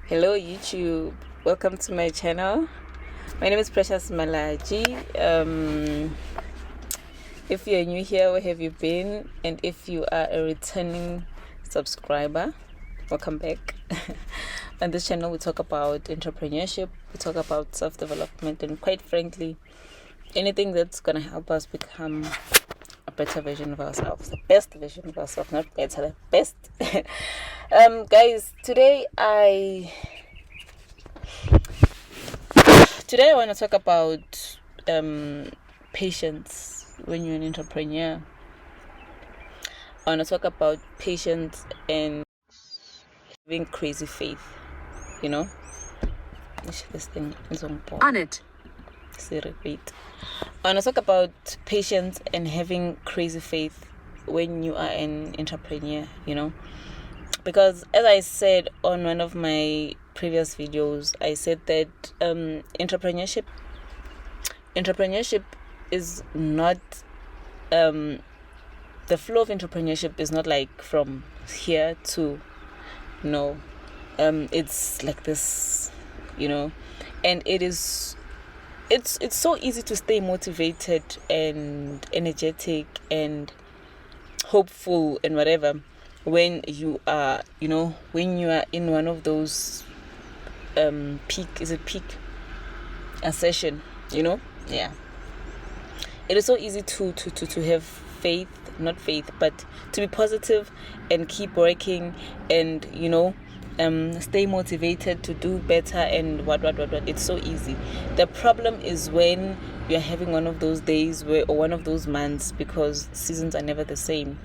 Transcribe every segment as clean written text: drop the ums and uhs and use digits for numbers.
Hello YouTube, welcome to my channel. My name is Precious Malaji. If you're new here, where have you been? And if you are a returning subscriber, welcome back. On this channel we talk about entrepreneurship, we talk about self-development, and quite frankly anything that's gonna help us become a better version of ourselves, the best version of ourselves, not better, the best. Guys, today I want to talk about patience when you're an entrepreneur. I want to talk about patience and having crazy faith. You know, this thing is on it. Wait. I want to talk about patience and having crazy faith when you are an entrepreneur, you know, because as I said on one of my previous videos, I said that entrepreneurship is not the flow of entrepreneurship is not like from here to it's like this, you know, and it's so easy to stay motivated and energetic and hopeful and whatever when you are in one of those peak ascension, you know. Yeah, it is so easy to have faith, not faith, but to be positive and keep working and stay motivated to do better and what. It's so easy. The problem is when you're having one of those days or one of those months, because seasons are never the same.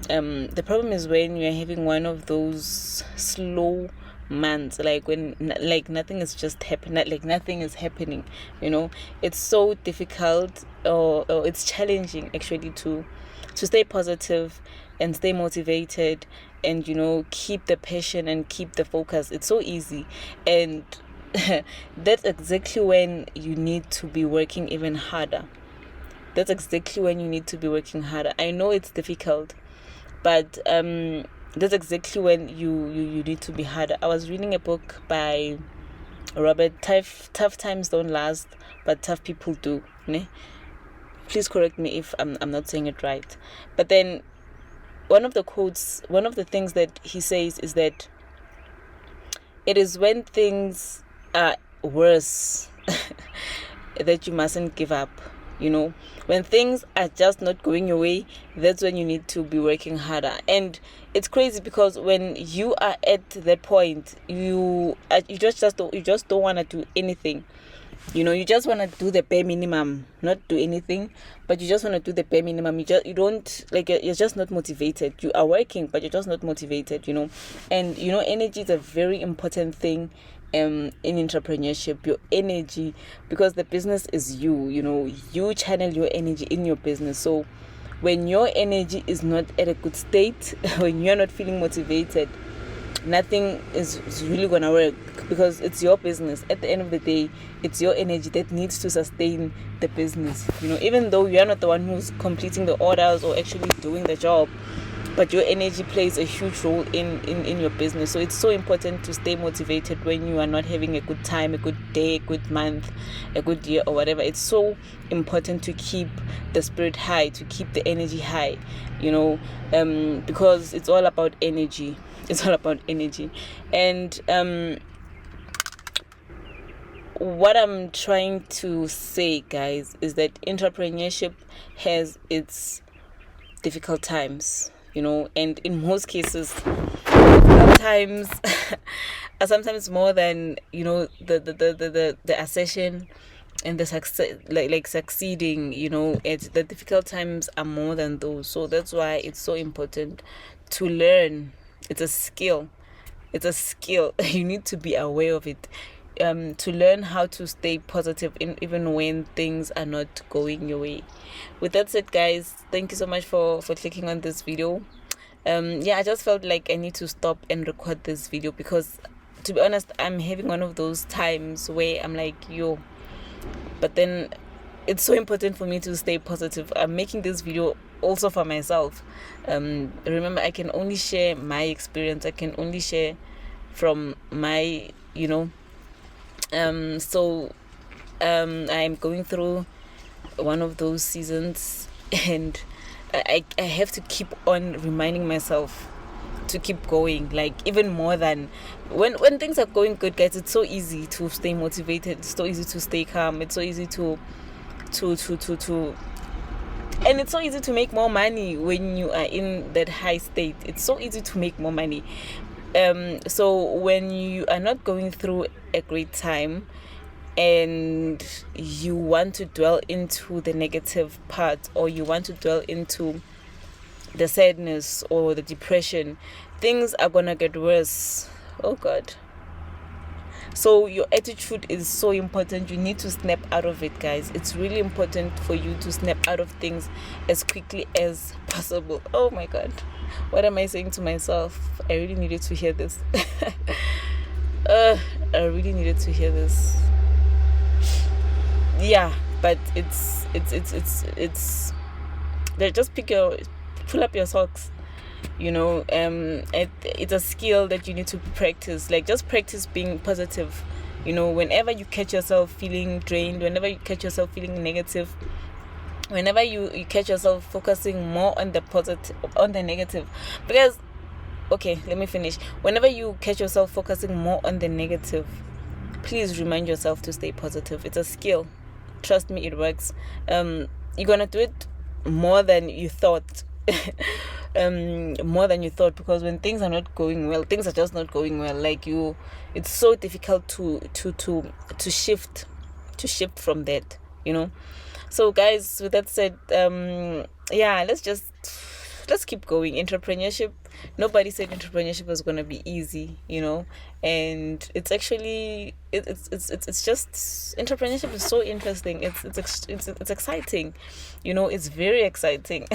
The problem is when you're having one of those slow months, like when nothing is just happening, like nothing is happening, you know. It's so difficult or it's challenging actually to stay positive and stay motivated and keep the passion and keep the focus. It's so easy, and that's exactly when you need to be working even harder. That's exactly when you need to be working harder. I know it's difficult, but that's exactly when you need to be harder. I was reading a book by Robert. Tough times don't last, but tough people do. Ne? Please correct me if I'm not saying it right. But then one of the things that he says is that it is when things are worse that you mustn't give up. You know, when things are just not going your way, that's when you need to be working harder. And it's crazy because when you are at that point, you just don't want to do anything. You know, you just want to do the bare minimum, not do anything, but you just want to do the bare minimum. You're just not motivated. You are working, but you're just not motivated, you know. And energy is a very important thing in entrepreneurship. Your energy, because the business is you channel your energy in your business. So when your energy is not at a good state, when you're not feeling motivated, nothing is really gonna work, because it's your business. At the end of the day, it's your energy that needs to sustain the business, you know, even though you're not the one who's completing the orders or actually doing the job, but your energy plays a huge role in your business. So it's so important to stay motivated when you are not having a good time, a good day, a good month, a good year, or whatever. It's so important to keep the spirit high, to keep the energy high, you know, because it's all about energy. It's all about energy. And what I'm trying to say, guys, is that entrepreneurship has its difficult times, you know, and in most cases difficult times are sometimes more than the ascension and the success, like succeeding, you know. It's the difficult times are more than those. So that's why it's so important to learn. It's a skill. You need to be aware of it, to learn how to stay positive even when things are not going your way. With that said, guys, thank you so much for clicking on this video. I just felt like I need to stop and record this video because, to be honest, I'm having one of those times where I'm like, yo, but then it's so important for me to stay positive. I'm making this video also for myself. Remember, I can only share my experience. I can only share from my you know. So I'm going through one of those seasons, and I have to keep on reminding myself to keep going, like even more than when things are going good, guys. It's so easy to stay motivated, it's so easy to stay calm, it's so easy to and it's so easy to make more money when you are in that high state. It's so easy to make more money. So when you are not going through a great time and you want to dwell into the negative part, or you want to dwell into the sadness or the depression, things are gonna get worse. Oh God. So your attitude is so important. You need to snap out of it, guys. It's really important for you to snap out of things as quickly as possible. Oh my God, what am I saying to myself? I really needed to hear this. I really needed to hear this. Yeah, but it's like, just pull up your socks, you know. It's a skill that you need to practice. Like, just practice being positive, you know. Whenever you catch yourself feeling drained, whenever you catch yourself feeling negative, whenever you catch yourself focusing more on the positive, on the negative, because okay, let me finish. Whenever you catch yourself focusing more on the negative, please remind yourself to stay positive. It's a skill. Trust me, it works. You're gonna do it more than you thought. More than you thought, because when things are not going well, things are just not going well. Like, it's so difficult to shift from that, you know. So guys, with that said, yeah, let's keep going. Entrepreneurship, nobody said entrepreneurship was gonna be easy, you know. And it's actually it's just, entrepreneurship is so interesting. It's exciting, you know. It's very exciting.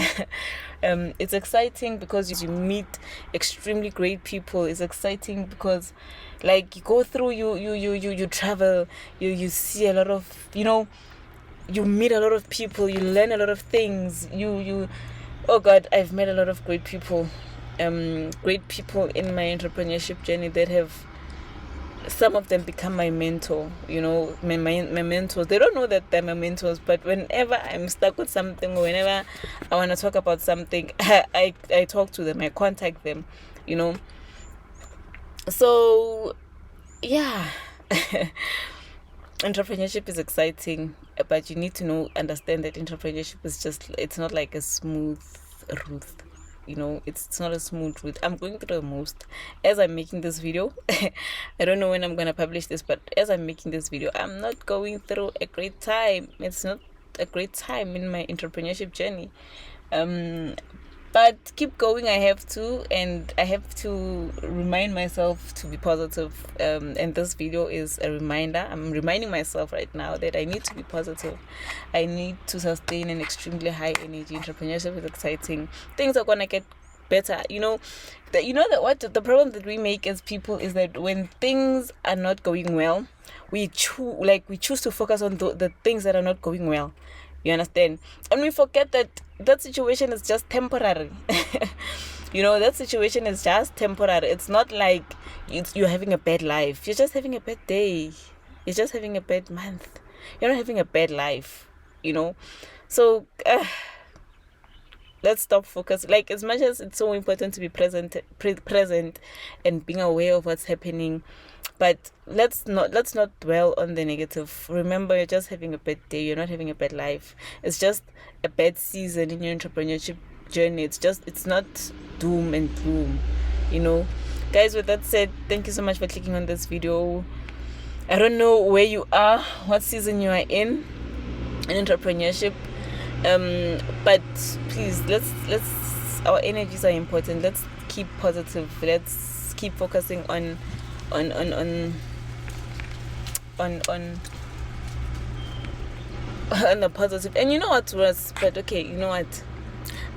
It's exciting because you meet extremely great people. It's exciting because, like, you go through, you travel, you see a lot of, you know, you meet a lot of people, you learn a lot of things. You oh God, I've met a lot of great people in my entrepreneurship journey that have, some of them become my mentor, you know. My mentors, they don't know that they're my mentors, but whenever I'm stuck with something, or whenever I want to talk about something, I talk to them, I contact them, you know. So yeah. Entrepreneurship is exciting, but you need to understand that entrepreneurship is just, it's not like a smooth route, you know. It's not a smooth route. I'm going through the most as I'm making this video. I don't know when I'm gonna publish this, but as I'm making this video, I'm not going through a great time. It's not a great time in my entrepreneurship journey. But keep going, I have to, and I have to remind myself to be positive. And this video is a reminder. I'm reminding myself right now that I need to be positive. I need to sustain an extremely high energy. Entrepreneurship is exciting. Things are gonna get better. You know that what the problem that we make as people is that when things are not going well, we choose to focus on the things that are not going well. You understand? And we forget that situation is just temporary. You know, that situation is just temporary. It's not like you're having a bad life. You're just having a bad day. You're just having a bad month. You're not having a bad life, you know. So let's stop focusing. Like, as much as it's so important to be present and being aware of what's happening, but let's not dwell on the negative. Remember, you're just having a bad day. You're not having a bad life. It's just a bad season in your entrepreneurship journey. It's not doom and gloom, you know. Guys, with that said, thank you so much for clicking on this video. I don't know where you are, what season you are in entrepreneurship, but please, let's our energies are important. Let's keep positive. Let's keep focusing on the positive. And you know what's worse, but okay, you know what,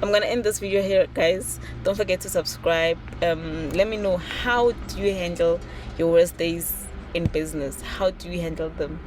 I'm gonna end this video here, guys. Don't forget to subscribe. Let me know, how do you handle your worst days in business? How do you handle them?